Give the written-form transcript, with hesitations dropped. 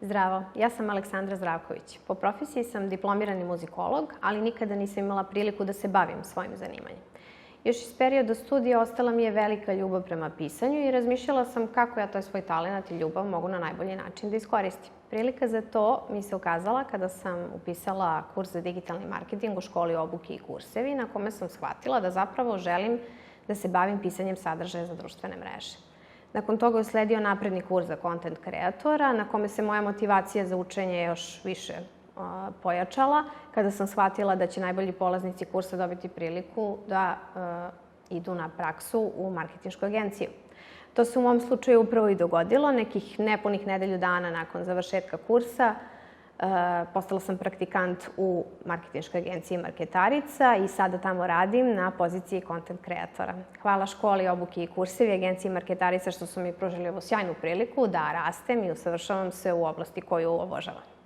Zdravo, ja sam Aleksandra Zdravković. Po profesiji sam diplomirani muzikolog, ali nikada nisam imala priliku da se bavim svojim zanimanjem. Još iz perioda studija ostala mi je velika ljubav prema pisanju i razmišljala sam kako ja taj svoj talenat i ljubav mogu na najbolji način da iskoristim. Prilika za to mi se ukazala kada sam upisala kurs za digitalni marketing u školi Obuke i kursevi, na kome sam shvatila da zapravo želim da se bavim pisanjem sadržaja za društvene mreže. Nakon toga je usledio napredni kurs za content kreatora, na kome se moja motivacija za učenje još više pojačala, kada sam shvatila da će najbolji polaznici kursa dobiti priliku da idu na praksu u marketinšku agenciju. To se u mom slučaju upravo i dogodilo. Nekih nepunih nedelju dana nakon završetka kursa postala sam praktikant u marketinškoj agenciji Marketarica i sada tamo radim na poziciji content kreatora. Hvala školi Obuke i kursevi agenciji Marketarica što su mi pružili ovu sjajnu priliku da rastem i usavršavam se u oblasti koju obožavam.